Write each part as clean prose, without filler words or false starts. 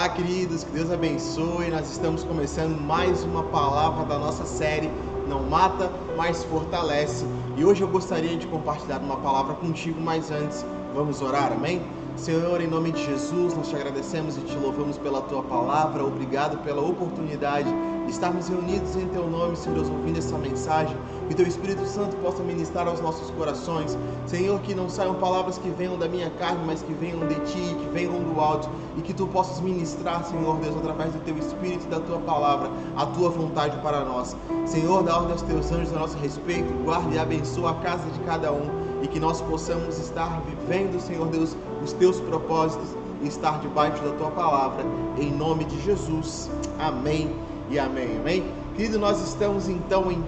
Olá, queridos, que Deus abençoe. Nós estamos começando mais uma palavra da nossa série Não Mata, mas Fortalece. E hoje eu gostaria de compartilhar uma palavra contigo, mas antes, vamos orar, amém? Senhor, em nome de Jesus, nós te agradecemos e te louvamos pela tua palavra. Obrigado pela oportunidade de estarmos reunidos em teu nome, Senhor Deus, ouvindo essa mensagem. Que teu Espírito Santo possa ministrar aos nossos corações. Senhor, que não saiam palavras que venham da minha carne, mas que venham de ti, que venham do alto. E que tu possas ministrar, Senhor Deus, através do teu Espírito e da tua palavra, a tua vontade para nós. Senhor, dá ordem aos teus anjos a nosso respeito, guarda e abençoa a casa de cada um. E que nós possamos estar vivendo, Senhor Deus, os teus propósitos e estar debaixo da tua palavra, em nome de Jesus. Amém e amém, amém? Querido, nós estamos então em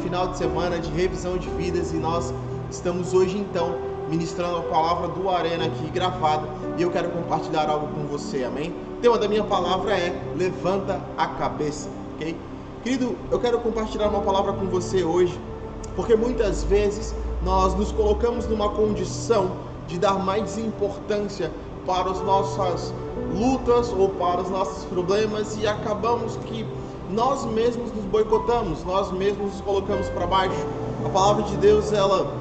final de semana de revisão de vidas e nós estamos hoje então ministrando a palavra do Arena aqui gravada e eu quero compartilhar algo com você, amém? O tema da minha palavra é levanta a cabeça, ok? Querido, eu quero compartilhar uma palavra com você hoje, porque muitas vezes nós nos colocamos numa condição de dar mais importância para as nossas lutas ou para os nossos problemas e acabamos que nós mesmos nos boicotamos, nós mesmos nos colocamos para baixo. A palavra de Deus, ela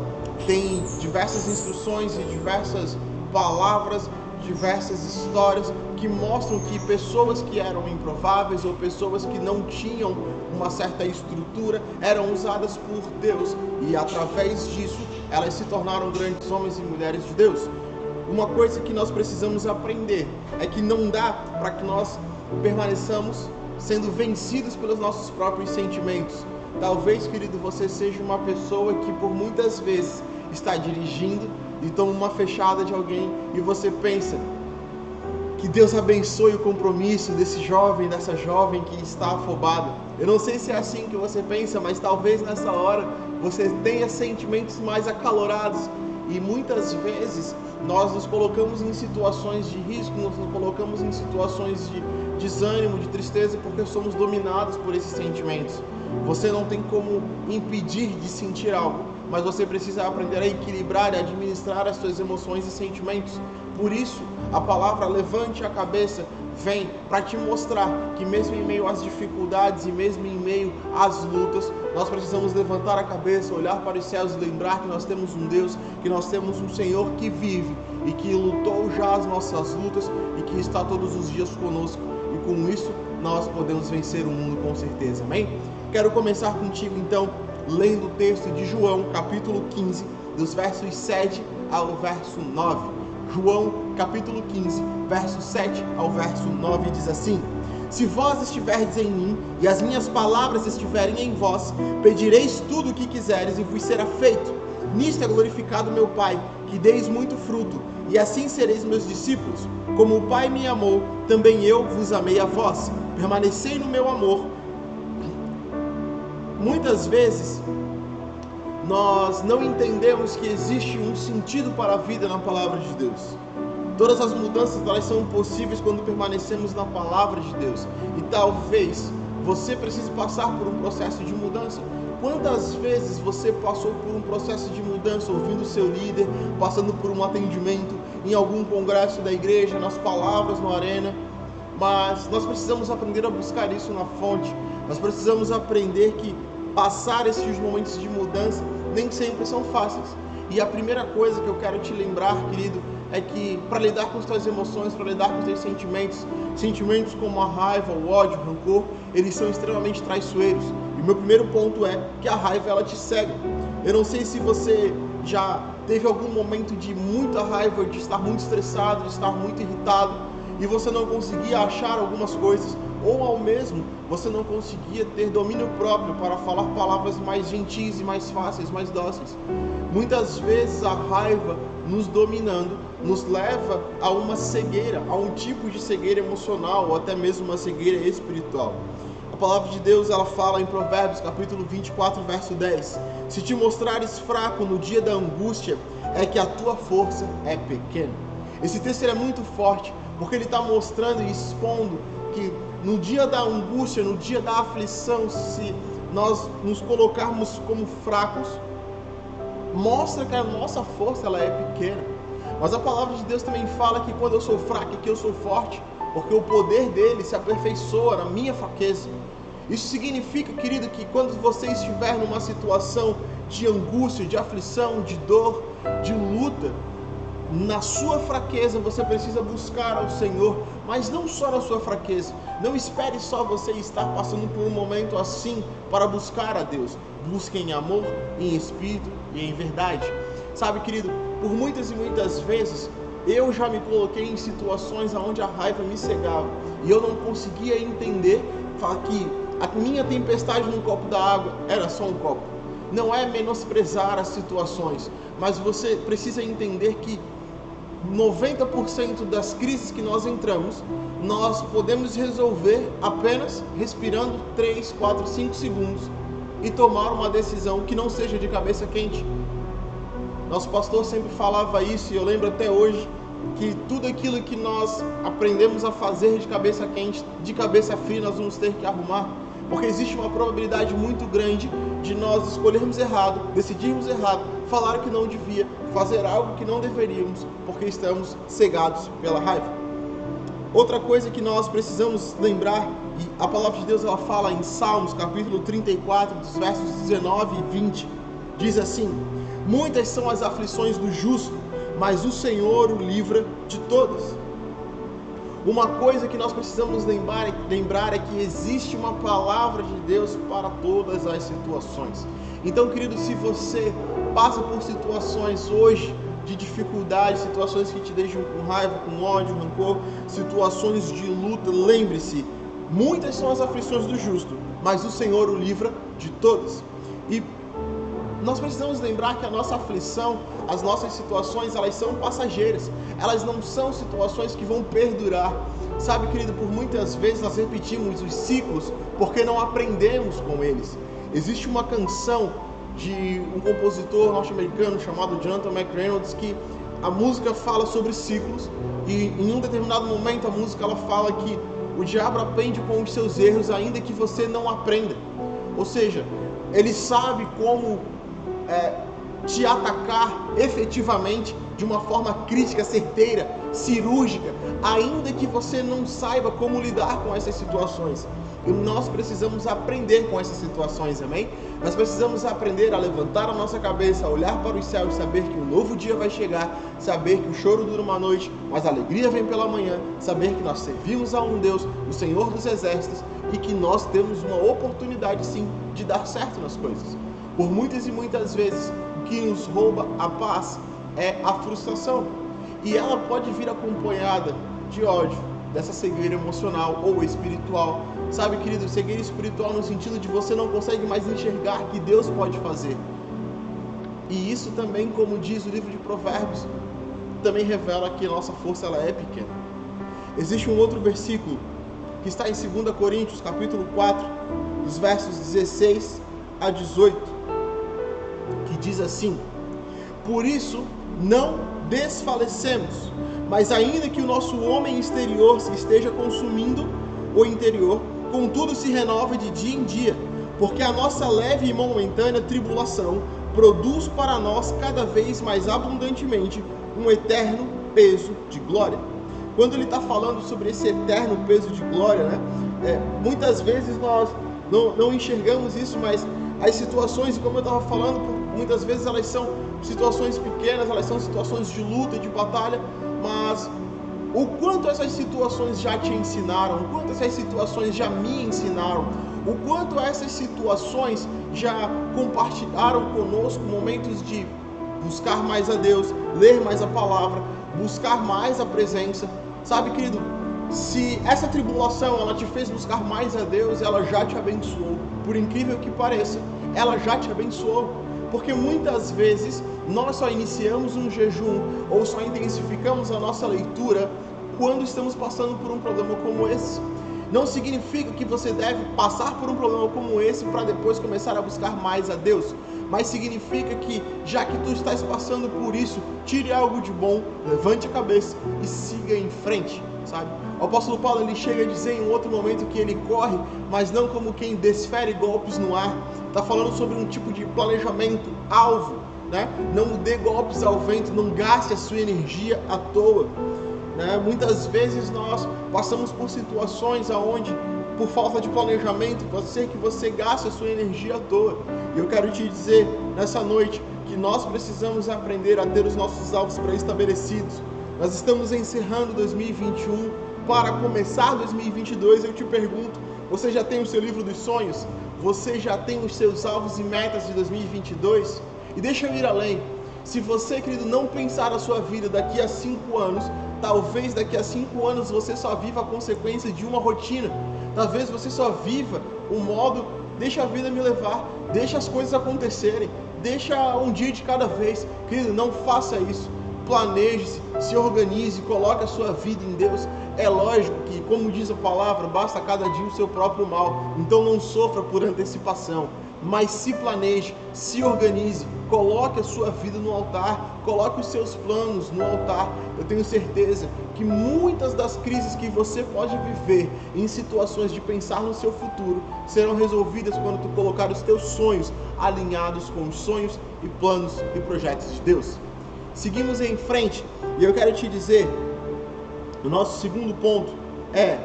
tem diversas instruções e diversas palavras, diversas histórias que mostram que pessoas que eram improváveis ou pessoas que não tinham uma certa estrutura eram usadas por Deus e através disso elas se tornaram grandes homens e mulheres de Deus. Uma coisa que nós precisamos aprender é que não dá para que nós permaneçamos sendo vencidos pelos nossos próprios sentimentos. Talvez, querido, você seja uma pessoa que por muitas vezes está dirigindo e toma uma fechada de alguém e você pensa que Deus abençoe o compromisso desse jovem, dessa jovem que está afobada. Eu não sei se é assim que você pensa, mas talvez nessa hora você tenha sentimentos mais acalorados e muitas vezes nós nos colocamos em situações de risco, nos colocamos em situações de desânimo, de tristeza, porque somos dominados por esses sentimentos. Você não tem como impedir de sentir algo, mas você precisa aprender a equilibrar e administrar as suas emoções e sentimentos. Por isso, a palavra levante a cabeça vem para te mostrar que mesmo em meio às dificuldades e mesmo em meio às lutas, nós precisamos levantar a cabeça, olhar para os céus e lembrar que nós temos um Deus, que nós temos um Senhor que vive e que lutou já as nossas lutas e que está todos os dias conosco. E com isso, nós podemos vencer o mundo com certeza, amém? Quero começar contigo então, lendo o texto de João, capítulo 15, dos versos 7 ao verso 9. João, capítulo 15, verso 7 ao verso 9, diz assim: Se vós estiverdes em mim, e as minhas palavras estiverem em vós, pedireis tudo o que quiseres, e vos será feito. Nisto é glorificado meu Pai, que deis muito fruto, e assim sereis meus discípulos. Como o Pai me amou, também eu vos amei a vós. Permanecei no meu amor. Muitas vezes nós não entendemos que existe um sentido para a vida na palavra de Deus. Todas as mudanças elas são possíveis quando permanecemos na palavra de Deus. E talvez você precise passar por um processo de mudança. Quantas vezes você passou por um processo de mudança, ouvindo o seu líder, passando por um atendimento em algum congresso da igreja, nas palavras no Arena? Mas nós precisamos aprender a buscar isso na fonte. Nós precisamos aprender que passar esses momentos de mudança nem sempre são fáceis. E a primeira coisa que eu quero te lembrar, querido, é que para lidar com as tuas emoções, para lidar com os teus sentimentos como a raiva, o ódio, o rancor, eles são extremamente traiçoeiros. E o meu primeiro ponto é que a raiva, ela te cega. Eu não sei se você já teve algum momento de muita raiva, de estar muito estressado, de estar muito irritado, e você não conseguia achar algumas coisas, ou ao mesmo você não conseguia ter domínio próprio para falar palavras mais gentis e mais fáceis, mais dóceis. Muitas vezes a raiva nos dominando nos leva a uma cegueira, a um tipo de cegueira emocional ou até mesmo uma cegueira espiritual. A palavra de Deus, ela fala em Provérbios capítulo 24, verso 10: Se te mostrares fraco no dia da angústia, é que a tua força é pequena. Esse texto é muito forte, porque ele está mostrando e expondo que no dia da angústia, no dia da aflição, se nós nos colocarmos como fracos, mostra que a nossa força ela é pequena. Mas a palavra de Deus também fala que quando eu sou fraco, que eu sou forte, porque o poder dele se aperfeiçoa na minha fraqueza. Isso significa, querido, que quando você estiver numa situação de angústia, de aflição, de dor, de luta, na sua fraqueza você precisa buscar ao Senhor, mas não só na sua fraqueza. Não espere só você estar passando por um momento assim para buscar a Deus. Busque em amor, em espírito e em verdade. Sabe, querido, por muitas e muitas vezes eu já me coloquei em situações onde a raiva me cegava e eu não conseguia entender que a minha tempestade num copo da água era só um copo. Não é menosprezar as situações, mas você precisa entender que 90% das crises que nós entramos, nós podemos resolver apenas respirando 3, 4, 5 segundos e tomar uma decisão que não seja de cabeça quente. Nosso pastor sempre falava isso e eu lembro até hoje que tudo aquilo que nós aprendemos a fazer de cabeça quente, de cabeça fria, nós vamos ter que arrumar, porque existe uma probabilidade muito grande de nós escolhermos errado, decidirmos errado, falar o que não devia, fazer algo que não deveríamos, porque estamos cegados pela raiva. Outra coisa que nós precisamos lembrar, e a palavra de Deus ela fala em Salmos, capítulo 34, dos versos 19 e 20, diz assim: muitas são as aflições do justo, mas o Senhor o livra de todas. Uma coisa que nós precisamos lembrar é que existe uma palavra de Deus para todas as situações. Então, querido, se você passa por situações hoje de dificuldade, situações que te deixam com raiva, com ódio, rancor, situações de luta, lembre-se, muitas são as aflições do justo, mas o Senhor o livra de todas. E nós precisamos lembrar que a nossa aflição, as nossas situações, elas são passageiras. Elas não são situações que vão perdurar. Sabe, querido, por muitas vezes nós repetimos os ciclos porque não aprendemos com eles. Existe uma canção de um compositor norte-americano chamado Jonathan McReynolds que a música fala sobre ciclos e em um determinado momento a música ela fala que o diabo aprende com os seus erros ainda que você não aprenda. Ou seja, ele sabe como te atacar efetivamente de uma forma crítica, certeira, cirúrgica, ainda que você não saiba como lidar com essas situações. E nós precisamos aprender com essas situações, amém? Nós precisamos aprender a levantar a nossa cabeça, a olhar para os céus, saber que um novo dia vai chegar, saber que o choro dura uma noite, mas a alegria vem pela manhã, saber que nós servimos a um Deus, o Senhor dos Exércitos, e que nós temos uma oportunidade sim de dar certo nas coisas. Por muitas e muitas vezes, o que nos rouba a paz é a frustração. E ela pode vir acompanhada de ódio, dessa cegueira emocional ou espiritual. Sabe, querido, cegueira espiritual no sentido de você não consegue mais enxergar que Deus pode fazer. E isso também, como diz o livro de Provérbios, também revela que a nossa força ela é pequena. Existe um outro versículo que está em 2 Coríntios, capítulo 4, dos versos 16 a 18. Que diz assim: por isso não desfalecemos, mas ainda que o nosso homem exterior se esteja consumindo, o interior, contudo se renova de dia em dia, porque a nossa leve e momentânea tribulação produz para nós cada vez mais abundantemente um eterno peso de glória. Quando ele está falando sobre esse eterno peso de glória, muitas vezes nós não enxergamos isso, mas as situações, como eu estava falando, muitas vezes elas são situações pequenas, elas são situações de luta, de batalha, mas o quanto essas situações já te ensinaram, o quanto essas situações já me ensinaram, o quanto essas situações já compartilharam conosco momentos de buscar mais a Deus, ler mais a palavra, buscar mais a presença. Sabe, querido, se essa tribulação ela te fez buscar mais a Deus, ela já te abençoou. Por incrível que pareça, ela já te abençoou. Porque muitas vezes nós só iniciamos um jejum ou só intensificamos a nossa leitura quando estamos passando por um problema como esse. Não significa que você deve passar por um problema como esse para depois começar a buscar mais a Deus, mas significa que, já que tu estás passando por isso, tire algo de bom, levante a cabeça e siga em frente, sabe? O apóstolo Paulo ele chega a dizer em um outro momento que ele corre, mas não como quem desfere golpes no ar. Está falando sobre um tipo de planejamento, alvo, né? Não dê golpes ao vento, não gaste a sua energia à toa, né? Muitas vezes nós passamos por situações onde, por falta de planejamento, pode ser que você gaste a sua energia à toa. E eu quero te dizer nessa noite que nós precisamos aprender a ter os nossos alvos pré-estabelecidos. Nós estamos encerrando 2021 para começar 2022. Eu te pergunto, você já tem o seu livro dos sonhos? Você já tem os seus alvos e metas de 2022? E deixa eu ir além. Se você, querido, não pensar a sua vida daqui a 5 anos, talvez daqui a 5 anos você só viva a consequência de uma rotina. Talvez você só viva o modo, deixa a vida me levar, deixa as coisas acontecerem, deixa um dia de cada vez. Querido, não faça isso. Planeje-se, se organize, coloque a sua vida em Deus. É lógico que, como diz a palavra, basta cada dia o seu próprio mal. Então não sofra por antecipação, mas se planeje, se organize, coloque a sua vida no altar, coloque os seus planos no altar. Eu tenho certeza que muitas das crises que você pode viver em situações de pensar no seu futuro serão resolvidas quando tu colocar os teus sonhos alinhados com os sonhos e planos e projetos de Deus. Seguimos em frente e eu quero te dizer, o nosso segundo ponto é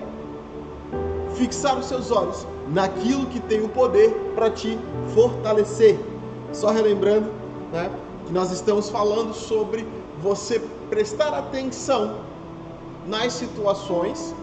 fixar os seus olhos naquilo que tem o poder para te fortalecer. Só relembrando, né, que nós estamos falando sobre você prestar atenção nas situações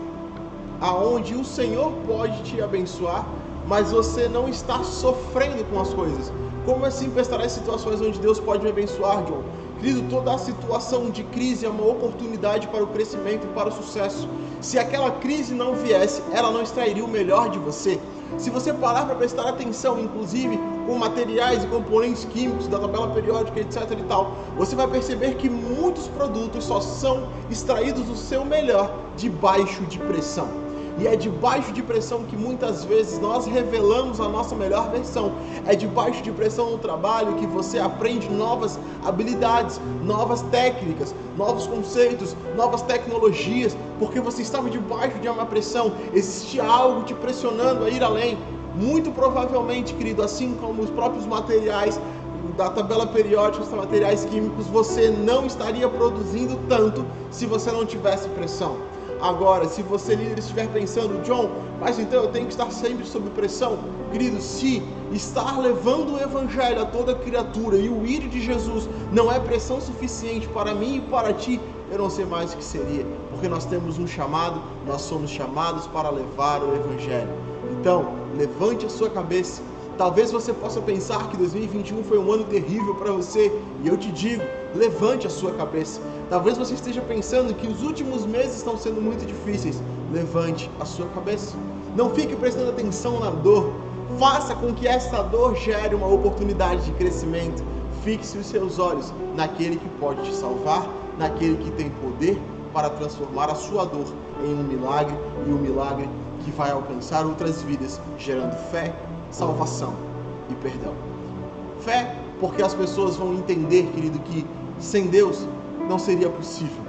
aonde o Senhor pode te abençoar, mas você não está sofrendo com as coisas. Como assim prestar as situações onde Deus pode me abençoar, John? Querido, toda a situação de crise é uma oportunidade para o crescimento e para o sucesso. Se aquela crise não viesse, ela não extrairia o melhor de você. Se você parar para prestar atenção, inclusive com materiais e componentes químicos da tabela periódica, etc e tal, você vai perceber que muitos produtos só são extraídos do seu melhor debaixo de pressão. E é debaixo de pressão que muitas vezes nós revelamos a nossa melhor versão. É debaixo de pressão no trabalho que você aprende novas habilidades, novas técnicas, novos conceitos, novas tecnologias, porque você estava debaixo de uma pressão, existia algo te pressionando a ir além. Muito provavelmente, querido, assim como os próprios materiais da tabela periódica, os materiais químicos, você não estaria produzindo tanto se você não tivesse pressão. Agora, se você, líder, estiver pensando, John, mas então eu tenho que estar sempre sob pressão, querido, se estar levando o evangelho a toda criatura e o ir de Jesus não é pressão suficiente para mim e para ti, eu não sei mais o que seria, porque nós temos um chamado, nós somos chamados para levar o evangelho. Então, levante a sua cabeça. Talvez você possa pensar que 2021 foi um ano terrível para você, e eu te digo, levante a sua cabeça. Talvez você esteja pensando que os últimos meses estão sendo muito difíceis. Levante a sua cabeça. Não fique prestando atenção na dor. Faça com que essa dor gere uma oportunidade de crescimento. Fixe os seus olhos naquele que pode te salvar, naquele que tem poder para transformar a sua dor em um milagre, e um milagre que vai alcançar outras vidas, gerando fé, salvação e perdão. Fé, porque as pessoas vão entender, querido, que sem Deus não seria possível.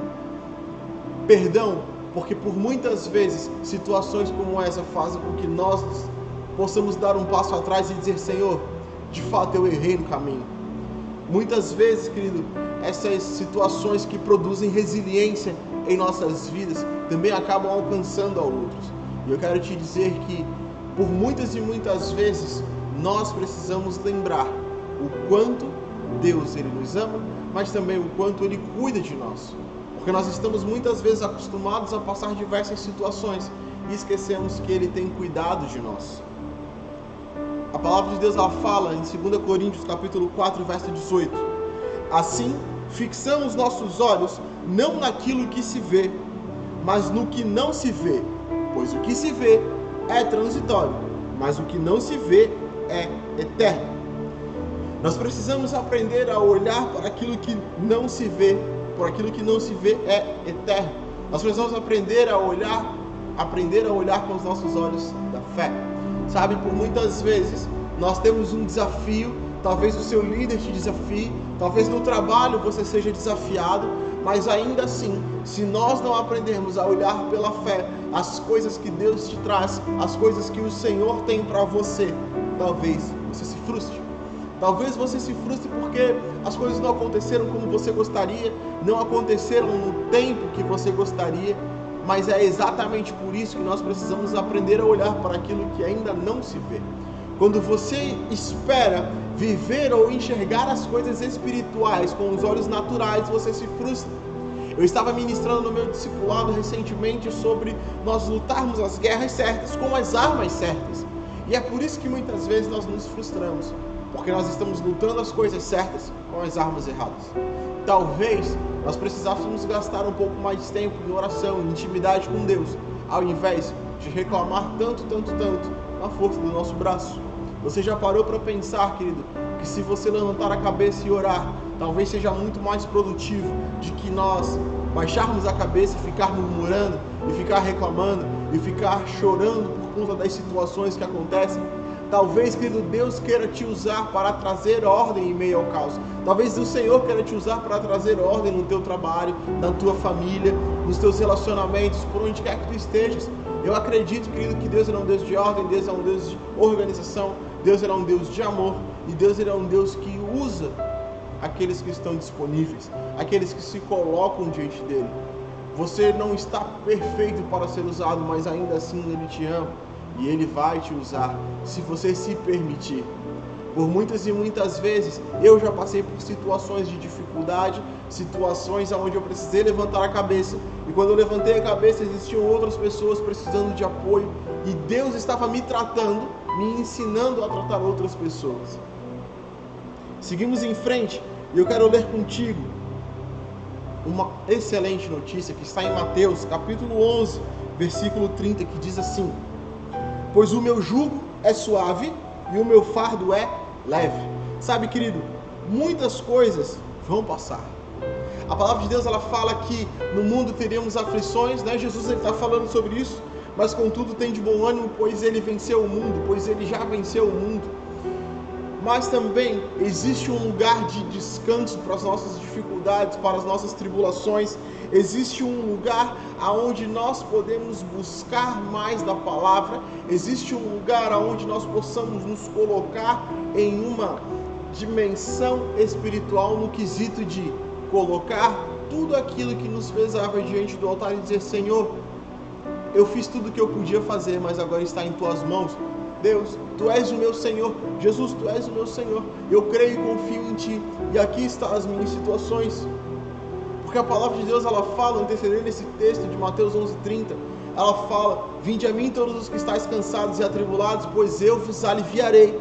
Perdão, porque por muitas vezes situações como essa fazem com que nós possamos dar um passo atrás e dizer, Senhor, de fato eu errei no caminho. Muitas vezes, querido, essas situações que produzem resiliência em nossas vidas também acabam alcançando a outros. E eu quero te dizer que por muitas e muitas vezes nós precisamos lembrar o quanto Deus ele nos ama, mas também o quanto Ele cuida de nós. Porque nós estamos muitas vezes acostumados a passar diversas situações e esquecemos que Ele tem cuidado de nós. A palavra de Deus ela fala em 2 Coríntios capítulo 4, verso 18. Assim, fixamos nossos olhos não naquilo que se vê, mas no que não se vê. Pois o que se vê é transitório, mas o que não se vê é eterno. Nós precisamos aprender a olhar para aquilo que não se vê, por aquilo que não se vê é eterno. Nós precisamos aprender a olhar com os nossos olhos da fé. Sabe, por muitas vezes nós temos um desafio, talvez o seu líder te desafie, talvez no trabalho você seja desafiado, mas ainda assim, se nós não aprendermos a olhar pela fé as coisas que Deus te traz, as coisas que o Senhor tem para você, talvez você se frustre. Talvez você se frustre porque as coisas não aconteceram como você gostaria, não aconteceram no tempo que você gostaria, mas é exatamente por isso que nós precisamos aprender a olhar para aquilo que ainda não se vê. Quando você espera viver ou enxergar as coisas espirituais com os olhos naturais, você se frustra. Eu estava ministrando no meu discipulado recentemente sobre nós lutarmos as guerras certas, com as armas certas. E é por isso que muitas vezes nós nos frustramos, porque nós estamos lutando as coisas certas com as armas erradas. Talvez nós precisássemos gastar um pouco mais de tempo em oração, em intimidade com Deus, ao invés de reclamar tanto na força do nosso braço. Você já parou para pensar, querido, que se você levantar a cabeça e orar, talvez seja muito mais produtivo de que nós baixarmos a cabeça e ficar murmurando, e ficar reclamando, e ficar chorando por conta das situações que acontecem? Talvez, querido, Deus queira te usar para trazer ordem em meio ao caos. Talvez o Senhor queira te usar para trazer ordem no teu trabalho, na tua família, nos teus relacionamentos, por onde quer que tu estejas. Eu acredito, querido, que Deus é um Deus de ordem, Deus é um Deus de organização, Deus é um Deus de amor, e Deus é um Deus que usa aqueles que estão disponíveis, aqueles que se colocam diante dele. Você não está perfeito para ser usado, mas ainda assim ele te ama e ele vai te usar se você se permitir. Por muitas e muitas vezes eu já passei por situações de dificuldade, situações onde eu precisei levantar a cabeça, e quando eu levantei a cabeça existiam outras pessoas precisando de apoio, e Deus estava me tratando, me ensinando a tratar outras pessoas. Seguimos em frente, e eu quero ler contigo uma excelente notícia que está em Mateus, capítulo 11, versículo 30, que diz assim: pois o meu jugo é suave e o meu fardo é leve. Sabe, querido, muitas coisas vão passar. A palavra de Deus, ela fala que no mundo teríamos aflições, né? Jesus está falando sobre isso, mas contudo tem de bom ânimo, pois ele venceu o mundo, pois ele já venceu o mundo. Mas também existe um lugar de descanso para as nossas dificuldades, para as nossas tribulações. Existe um lugar aonde nós podemos buscar mais da palavra. Existe um lugar aonde nós possamos nos colocar em uma dimensão espiritual no quesito de colocar tudo aquilo que nos pesava diante do altar e dizer: Senhor, eu fiz tudo o que eu podia fazer, mas agora está em tuas mãos. Deus, tu és o meu Senhor. Jesus, tu és o meu Senhor. Eu creio e confio em ti. E aqui estão as minhas situações. Porque a palavra de Deus, ela fala, antecedendo esse texto de Mateus 11:30, ela fala: vinde a mim todos os que estáis cansados e atribulados, pois eu vos aliviarei.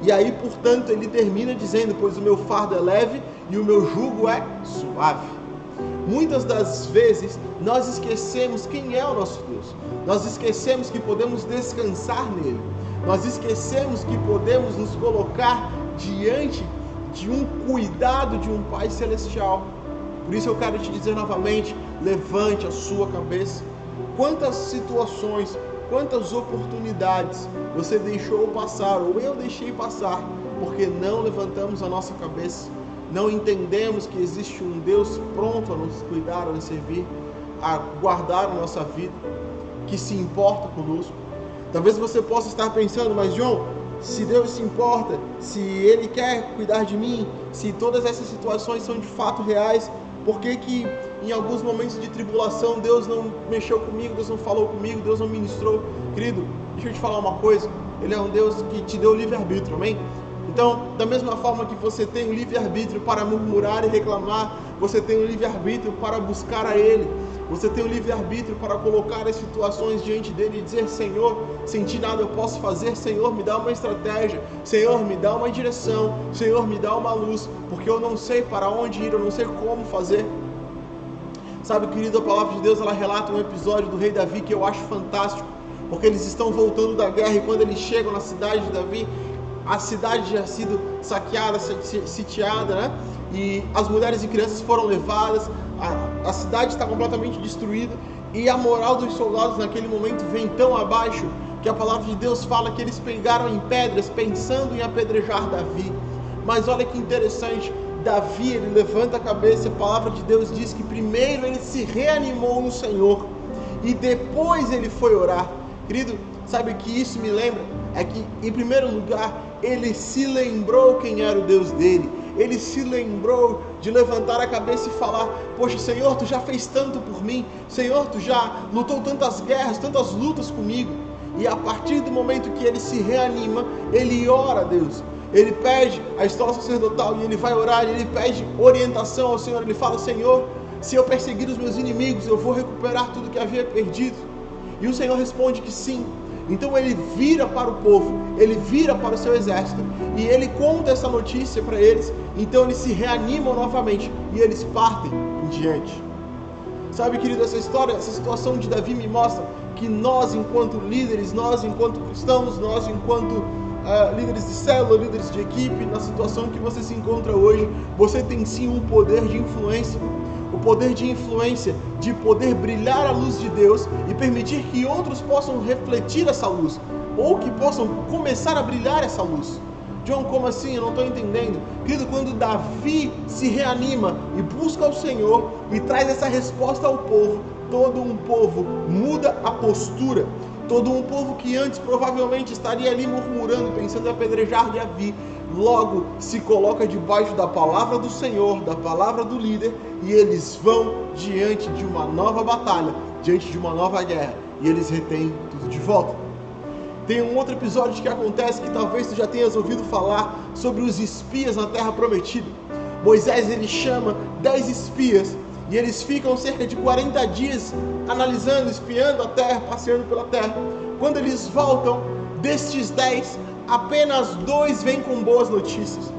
E aí, portanto, ele termina dizendo: pois o meu fardo é leve e o meu jugo é suave. Muitas das vezes nós esquecemos quem é o nosso Deus. Nós esquecemos que podemos descansar nele. Nós esquecemos que podemos nos colocar diante de um cuidado de um Pai Celestial. Por isso eu quero te dizer novamente: levante a sua cabeça. Quantas situações, quantas oportunidades você deixou passar, ou eu deixei passar, porque não levantamos a nossa cabeça, não entendemos que existe um Deus pronto a nos cuidar, a nos servir, a guardar a nossa vida, que se importa conosco. Talvez você possa estar pensando: mas João, se Deus se importa, se Ele quer cuidar de mim, se todas essas situações são de fato reais, por que que em alguns momentos de tribulação Deus não mexeu comigo, Deus não falou comigo, Deus não ministrou? Querido, deixa eu te falar uma coisa: Ele é um Deus que te deu livre-arbítrio, amém? Então, da mesma forma que você tem o livre-arbítrio para murmurar e reclamar, você tem o livre-arbítrio para buscar a Ele. Você tem o livre-arbítrio para colocar as situações diante dele e dizer: Senhor, sem ti nada eu posso fazer. Senhor, me dá uma estratégia. Senhor, me dá uma direção. Senhor, me dá uma luz, porque eu não sei para onde ir, eu não sei como fazer. Sabe, querido, a palavra de Deus, ela relata um episódio do rei Davi que eu acho fantástico, porque eles estão voltando da guerra, e quando eles chegam na cidade de Davi, a cidade já tinha sido saqueada, sitiada, né? E as mulheres e crianças foram levadas, a cidade está completamente destruída, e a moral dos soldados naquele momento vem tão abaixo, que a palavra de Deus fala que eles pegaram em pedras, pensando em apedrejar Davi. Mas olha que interessante, Davi, ele levanta a cabeça, e a palavra de Deus diz que primeiro ele se reanimou no Senhor, e depois ele foi orar. Querido, sabe o que isso me lembra? É que, em primeiro lugar, ele se lembrou quem era o Deus dele. Ele se lembrou de levantar a cabeça e falar: poxa, Senhor, tu já fez tanto por mim. Senhor, tu já lutou tantas guerras, tantas lutas comigo. E a partir do momento que ele se reanima, ele ora a Deus. Ele pede a escola sacerdotal e ele vai orar, e ele pede orientação ao Senhor. Ele fala: Senhor, se eu perseguir os meus inimigos, eu vou recuperar tudo que havia perdido. E o Senhor responde que sim. Então ele vira para o povo, ele vira para o seu exército e ele conta essa notícia para eles. Então eles se reanimam novamente e eles partem em diante. Sabe, querido, essa história, essa situação de Davi me mostra que nós, enquanto líderes, nós, enquanto cristãos, nós, enquanto líderes de célula, líderes de equipe, na situação que você se encontra hoje, você tem sim um poder de influência. O poder de influência, de poder brilhar a luz de Deus e permitir que outros possam refletir essa luz, ou que possam começar a brilhar essa luz. John, como assim? Eu não estou entendendo. Querido, quando Davi se reanima e busca o Senhor e traz essa resposta ao povo, todo um povo muda a postura. Todo um povo que antes provavelmente estaria ali murmurando, pensando em apedrejar Davi, logo se coloca debaixo da palavra do Senhor, da palavra do líder, e eles vão diante de uma nova batalha, diante de uma nova guerra, e eles retêm tudo de volta. Tem um outro episódio que acontece que talvez tu já tenhas ouvido falar sobre os espias na Terra Prometida. Moisés, ele chama 10 espias e eles ficam cerca de 40 dias analisando, espiando a terra, passeando pela terra. Quando eles voltam, destes 10, apenas 2 vêm com boas notícias.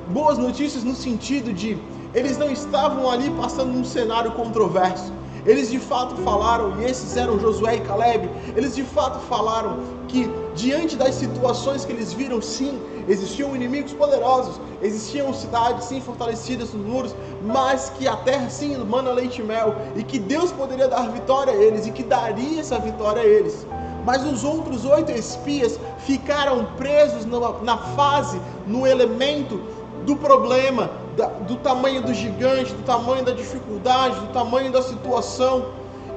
Boas notícias no sentido de eles não estavam ali passando um cenário controverso. Eles de fato falaram, e esses eram Josué e Caleb, eles de fato falaram que diante das situações que eles viram, sim, existiam inimigos poderosos, existiam cidades sim fortalecidas nos muros, mas que a terra sim mana leite e mel, e que Deus poderia dar vitória a eles, e que daria essa vitória a eles. Mas os outros 8 espias ficaram presos na fase, no elemento do problema, do tamanho do gigante, do tamanho da dificuldade, do tamanho da situação.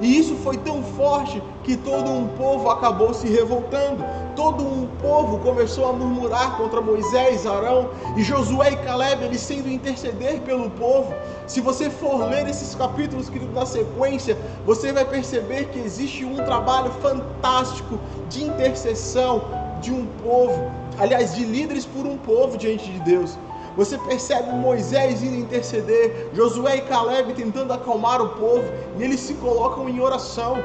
E isso foi tão forte que todo um povo acabou se revoltando. Todo um povo começou a murmurar contra Moisés, Arão e Josué e Caleb, eles sendo interceder pelo povo. Se você for ler esses capítulos, querido, na sequência, você vai perceber que existe um trabalho fantástico de intercessão de um povo, aliás, de líderes por um povo diante de Deus. Você percebe Moisés indo interceder, Josué e Caleb tentando acalmar o povo, e eles se colocam em oração.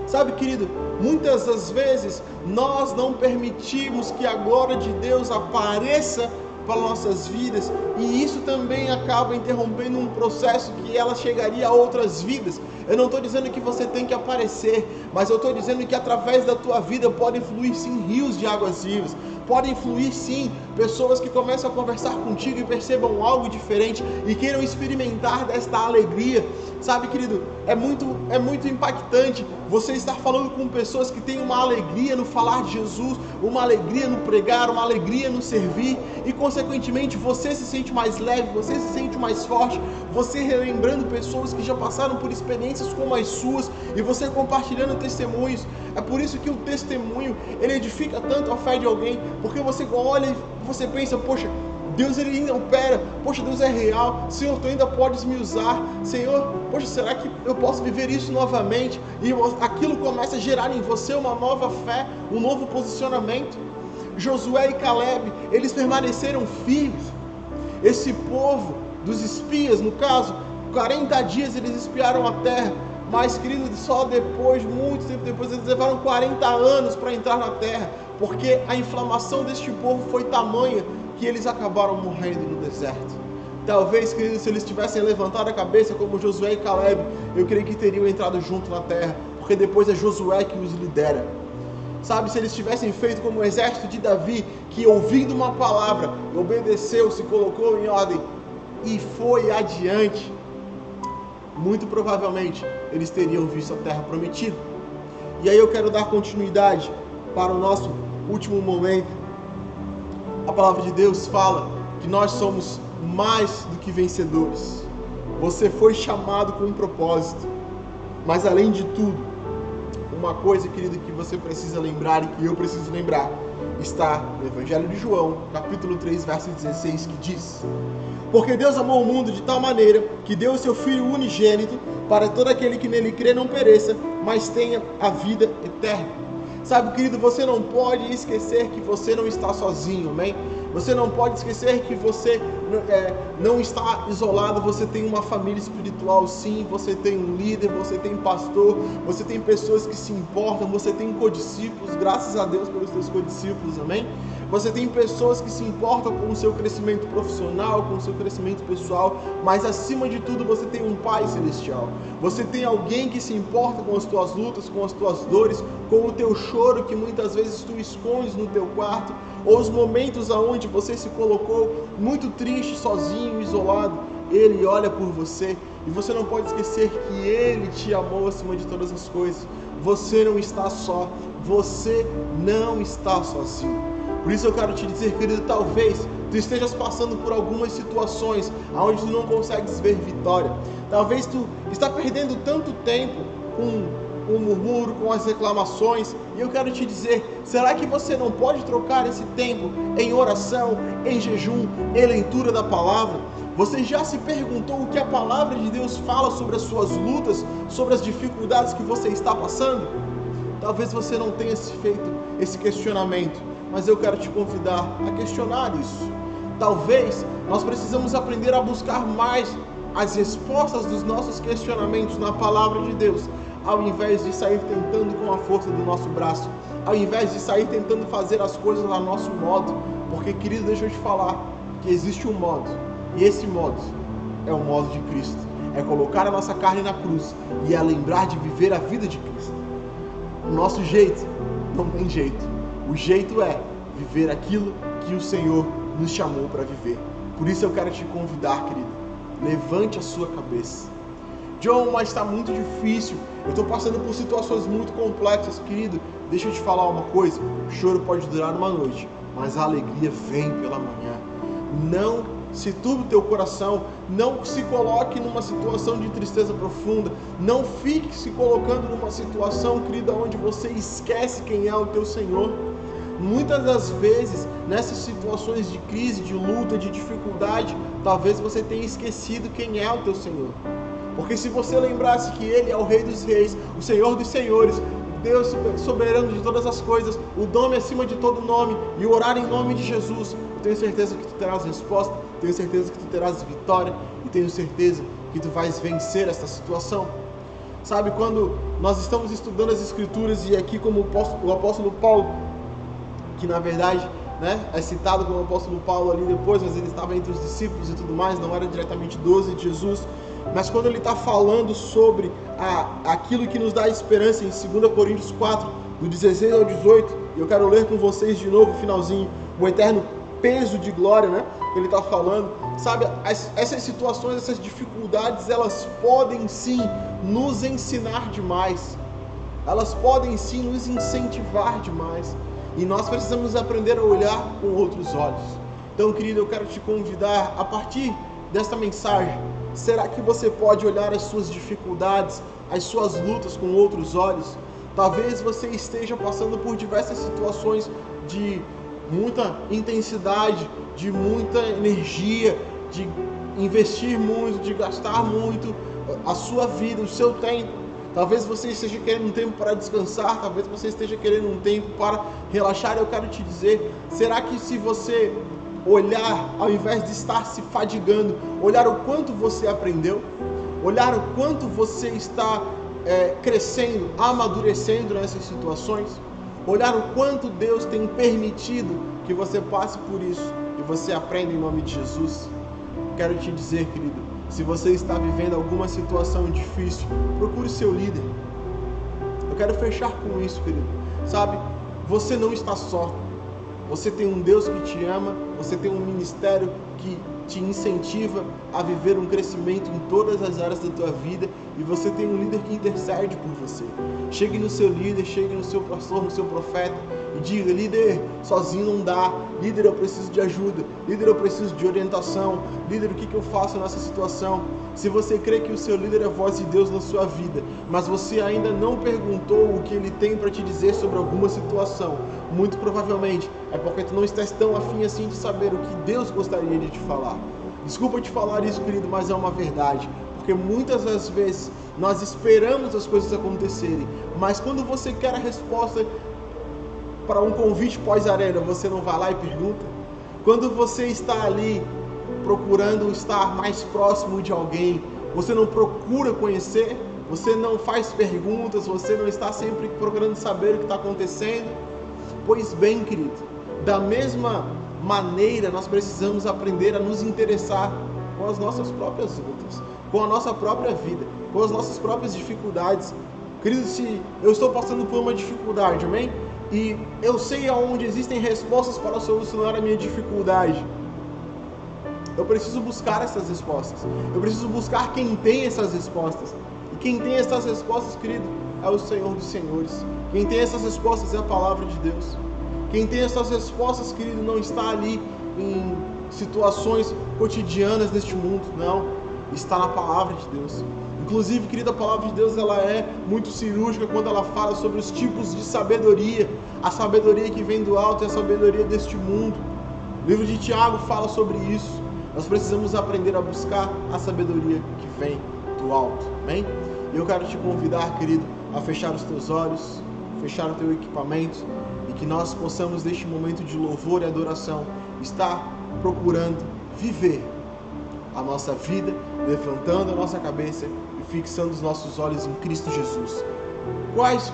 Sabe, querido, muitas das vezes nós não permitimos que a glória de Deus apareça para nossas vidas, e isso também acaba interrompendo um processo que ela chegaria a outras vidas. Eu não estou dizendo que você tem que aparecer, mas eu estou dizendo que através da tua vida podem fluir sim rios de águas vivas, podem fluir sim pessoas que começam a conversar contigo e percebam algo diferente e queiram experimentar desta alegria. Sabe, querido, é muito impactante você estar falando com pessoas que têm uma alegria no falar de Jesus, uma alegria no pregar, uma alegria no servir, e consequentemente você se sente mais leve, você se sente mais forte, você relembrando pessoas que já passaram por experiências como as suas, e você compartilhando testemunhos. É por isso que o testemunho, ele edifica tanto a fé de alguém, porque você olha e você pensa: poxa, Deus, ele ainda opera, poxa, Deus é real, Senhor, tu ainda podes me usar, Senhor, poxa, será que eu posso viver isso novamente? E aquilo começa a gerar em você uma nova fé, um novo posicionamento. Josué e Caleb, eles permaneceram firmes. Esse povo dos espias, no caso, 40 dias eles espiaram a terra, mas, querido, só depois, muito tempo depois, eles levaram 40 anos para entrar na terra, porque a inflamação deste povo foi tamanha que eles acabaram morrendo no deserto. Talvez, querido, se eles tivessem levantado a cabeça como Josué e Caleb, eu creio que teriam entrado junto na terra, porque depois é Josué que os lidera. Sabe, se eles tivessem feito como o exército de Davi, que ouvindo uma palavra, obedeceu, se colocou em ordem e foi adiante, muito provavelmente eles teriam visto a terra prometida. E aí eu quero dar continuidade para o nosso último momento. A palavra de Deus fala que nós somos mais do que vencedores. Você foi chamado com um propósito, mas além de tudo, uma coisa, querido, que você precisa lembrar e que eu preciso lembrar, está no Evangelho de João, capítulo 3, verso 16, que diz: porque Deus amou o mundo de tal maneira que deu o seu Filho unigênito para todo aquele que nele crê não pereça, mas tenha a vida eterna. Sabe, querido, você não pode esquecer que você não está sozinho, amém? Você não pode esquecer que você não está isolado, você tem uma família espiritual sim, você tem um líder, você tem pastor, você tem pessoas que se importam, você tem codiscípulos, graças a Deus pelos seus codiscípulos, amém? Você tem pessoas que se importam com o seu crescimento profissional, com o seu crescimento pessoal, mas acima de tudo você tem um Pai Celestial. Você tem alguém que se importa com as tuas lutas, com as tuas dores, com o teu choro que muitas vezes tu escondes no teu quarto, ou os momentos aonde você se colocou muito triste, sozinho, isolado. Ele olha por você e você não pode esquecer que Ele te amou acima de todas as coisas. Você não está só, você não está sozinho. Por isso eu quero te dizer, querido, talvez tu estejas passando por algumas situações onde tu não consegues ver vitória. Talvez tu está perdendo tanto tempo com o murmúrio, com as reclamações. E eu quero te dizer, será que você não pode trocar esse tempo em oração, em jejum, em leitura da palavra? Você já se perguntou o que a palavra de Deus fala sobre as suas lutas, sobre as dificuldades que você está passando? Talvez você não tenha feito esse questionamento, mas eu quero te convidar a questionar isso. Talvez nós precisamos aprender a buscar mais as respostas dos nossos questionamentos na palavra de Deus, ao invés de sair tentando com a força do nosso braço, ao invés de sair tentando fazer as coisas a nosso modo. Porque, querido, deixa eu te falar que existe um modo, e esse modo é o modo de Cristo. É colocar a nossa carne na cruz e é lembrar de viver a vida de Cristo. O nosso jeito não tem jeito. O jeito é viver aquilo que o Senhor nos chamou para viver. Por isso eu quero te convidar, querido, levante a sua cabeça. John, mas está muito difícil, eu estou passando por situações muito complexas. Querido, deixa eu te falar uma coisa, o choro pode durar uma noite, mas a alegria vem pela manhã. Não se turbe o teu coração, não se coloque numa situação de tristeza profunda, não fique se colocando numa situação, querida, onde você esquece quem é o teu Senhor. Muitas das vezes, nessas situações de crise, de luta, de dificuldade, talvez você tenha esquecido quem é o teu Senhor. Porque se você lembrasse que Ele é o Rei dos Reis, o Senhor dos Senhores, Deus soberano de todas as coisas, o nome acima de todo nome, e orar em nome de Jesus, eu tenho certeza que tu terás resposta, tenho certeza que tu terás vitória, e tenho certeza que tu vais vencer esta situação. Sabe, quando nós estamos estudando as Escrituras, e aqui como o apóstolo Paulo, que na verdade é citado como o apóstolo Paulo ali depois, mas ele estava entre os discípulos e tudo mais, não era diretamente 12 de Jesus, mas quando ele está falando sobre aquilo que nos dá esperança em 2 Coríntios 4, do 16 ao 18, eu quero ler com vocês de novo o finalzinho, o eterno peso de glória, que ele está falando. Sabe, essas situações, essas dificuldades, elas podem sim nos ensinar demais, elas podem sim nos incentivar demais, e nós precisamos aprender a olhar com outros olhos. Então, querido, eu quero te convidar, a partir desta mensagem, será que você pode olhar as suas dificuldades, as suas lutas com outros olhos? Talvez você esteja passando por diversas situações de muita intensidade, de muita energia, de investir muito, de gastar muito a sua vida, o seu tempo. Talvez você esteja querendo um tempo para descansar, talvez você esteja querendo um tempo para relaxar. Eu quero te dizer, será que se você olhar, ao invés de estar se fadigando, olhar o quanto você aprendeu, olhar o quanto você está crescendo, amadurecendo nessas situações, olhar o quanto Deus tem permitido que você passe por isso e você aprenda em nome de Jesus? Quero te dizer, querido, se você está vivendo alguma situação difícil, procure seu líder. Eu quero fechar com isso, querido. Sabe, você não está só. Você tem um Deus que te ama, você tem um ministério que te incentiva a viver um crescimento em todas as áreas da tua vida, e você tem um líder que intercede por você. Chegue no seu líder, chegue no seu pastor, no seu profeta e diga: líder, sozinho não dá, líder, eu preciso de ajuda, líder, eu preciso de orientação, líder, o que eu faço nessa situação? Se você crê que o seu líder é a voz de Deus na sua vida, mas você ainda não perguntou o que ele tem para te dizer sobre alguma situação, muito provavelmente é porque tu não estás tão afim assim de saber o que Deus gostaria de te falar. Desculpa te falar isso, querido, mas é uma verdade, porque muitas das vezes nós esperamos as coisas acontecerem, mas quando você quer a resposta para um convite pós-arena, você não vai lá e pergunta. Quando você está ali procurando estar mais próximo de alguém, você não procura conhecer, você não faz perguntas, você não está sempre procurando saber o que está acontecendo. Pois bem, querido, da mesma maneira nós precisamos aprender a nos interessar com as nossas próprias lutas, com a nossa própria vida, com as nossas próprias dificuldades. Querido, se eu estou passando por uma dificuldade, amém? E eu sei aonde existem respostas para solucionar a minha dificuldade, eu preciso buscar essas respostas. Eu preciso buscar quem tem essas respostas. E quem tem essas respostas, querido, é o Senhor dos Senhores. Quem tem essas respostas é a palavra de Deus. Quem tem essas respostas, querido, não está ali em situações cotidianas deste mundo, não. Está na palavra de Deus. Inclusive, querida, a palavra de Deus, ela é muito cirúrgica quando ela fala sobre os tipos de sabedoria. A sabedoria que vem do alto e a sabedoria deste mundo. O livro de Tiago fala sobre isso. Nós precisamos aprender a buscar a sabedoria que vem do alto, amém? E eu quero te convidar, querido, a fechar os teus olhos, fechar o teu equipamento, e que nós possamos, neste momento de louvor e adoração, estar procurando viver a nossa vida, levantando a nossa cabeça e fixando os nossos olhos em Cristo Jesus. Quais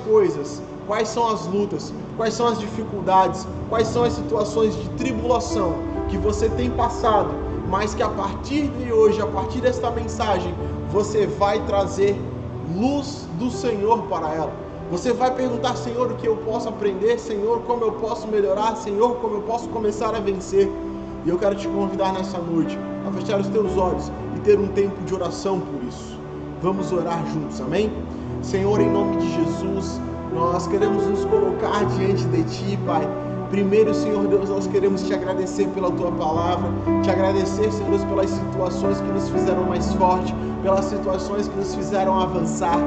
são as lutas, quais são as dificuldades, quais são as situações de tribulação que você tem passado, mas que a partir de hoje, a partir desta mensagem, você vai trazer luz do Senhor para ela. Você vai perguntar: Senhor, o que eu posso aprender? Senhor, como eu posso melhorar? Senhor, como eu posso começar a vencer? E eu quero te convidar nessa noite a fechar os teus olhos e ter um tempo de oração por isso. Vamos orar juntos, amém? Senhor, em nome de Jesus, nós queremos nos colocar diante de Ti, Pai. Primeiro, Senhor Deus, nós queremos Te agradecer pela Tua palavra, Te agradecer, Senhor Deus, pelas situações que nos fizeram mais forte, pelas situações que nos fizeram avançar.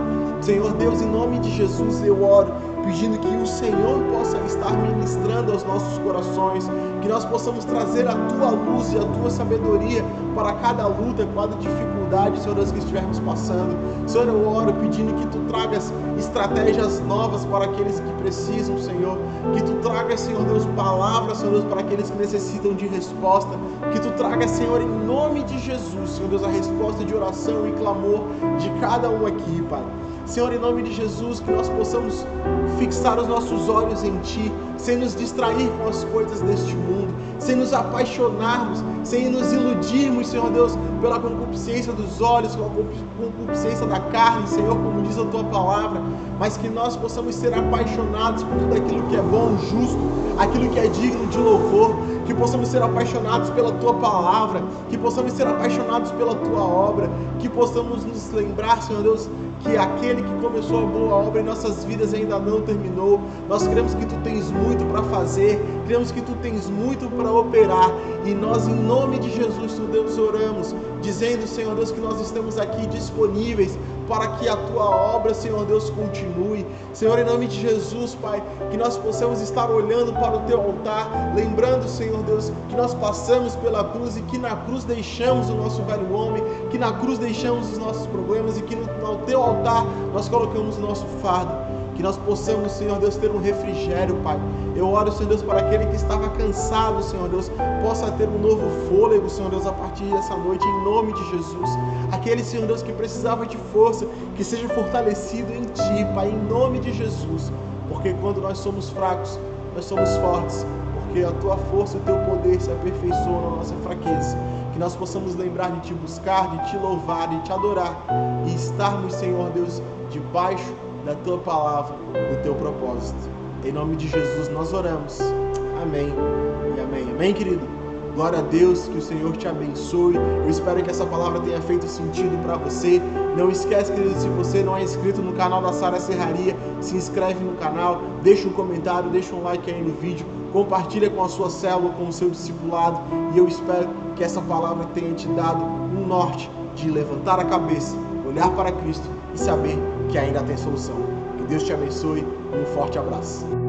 Senhor Deus, em nome de Jesus eu oro, pedindo que o Senhor possa estar ministrando aos nossos corações, que nós possamos trazer a Tua luz e a Tua sabedoria para cada luta, cada dificuldade, Senhor Deus, que estivermos passando. Senhor, eu oro pedindo que Tu tragas estratégias novas para aqueles que precisam, Senhor, que Tu tragas, Senhor Deus, palavras, Senhor Deus, para aqueles que necessitam de resposta, que Tu tragas, Senhor, em nome de Jesus, Senhor Deus, a resposta de oração e clamor de cada um aqui, Pai. Senhor, em nome de Jesus, que nós possamos fixar os nossos olhos em Ti, sem nos distrair com as coisas deste mundo, sem nos apaixonarmos, sem nos iludirmos, Senhor Deus, pela concupiscência dos olhos, pela concupiscência da carne, Senhor, como diz a Tua palavra, mas que nós possamos ser apaixonados por tudo aquilo que é bom, justo, aquilo que é digno de louvor, que possamos ser apaixonados pela Tua palavra, que possamos ser apaixonados pela Tua obra, que possamos nos lembrar, Senhor Deus, que aquele que começou a boa obra em nossas vidas ainda não terminou. Nós cremos que Tu tens muito para fazer, cremos que Tu tens muito para operar, e nós, em nome de Jesus, Senhor Deus, oramos, dizendo, Senhor Deus, que nós estamos aqui disponíveis para que a Tua obra, Senhor Deus, continue. Senhor, em nome de Jesus, Pai, que nós possamos estar olhando para o Teu altar, lembrando, Senhor Deus, que nós passamos pela cruz e que na cruz deixamos o nosso velho homem, que na cruz deixamos os nossos problemas e que no Teu altar nós colocamos o nosso fardo. Que nós possamos, Senhor Deus, ter um refrigério, Pai. Eu oro, Senhor Deus, para aquele que estava cansado, Senhor Deus, possa ter um novo fôlego, Senhor Deus, a partir dessa noite, em nome de Jesus. Aquele, Senhor Deus, que precisava de força, que seja fortalecido em Ti, Pai, em nome de Jesus. Porque quando nós somos fracos, nós somos fortes. Porque a Tua força e o Teu poder se aperfeiçoam na nossa fraqueza. Que nós possamos lembrar de Te buscar, de Te louvar, de Te adorar. E estarmos, Senhor Deus, debaixo da Tua palavra, do Teu propósito. Em nome de Jesus nós oramos. Amém e amém. Amém, querido? Glória a Deus, que o Senhor te abençoe. Eu espero que essa palavra tenha feito sentido para você. Não esquece, querido, se você não é inscrito no canal da Sara Serraria, se inscreve no canal, deixa um comentário, deixa um like aí no vídeo, compartilha com a sua célula, com o seu discipulado, e eu espero que essa palavra tenha te dado um norte de levantar a cabeça, olhar para Cristo e saber que ainda tem solução. Que Deus te abençoe e um forte abraço.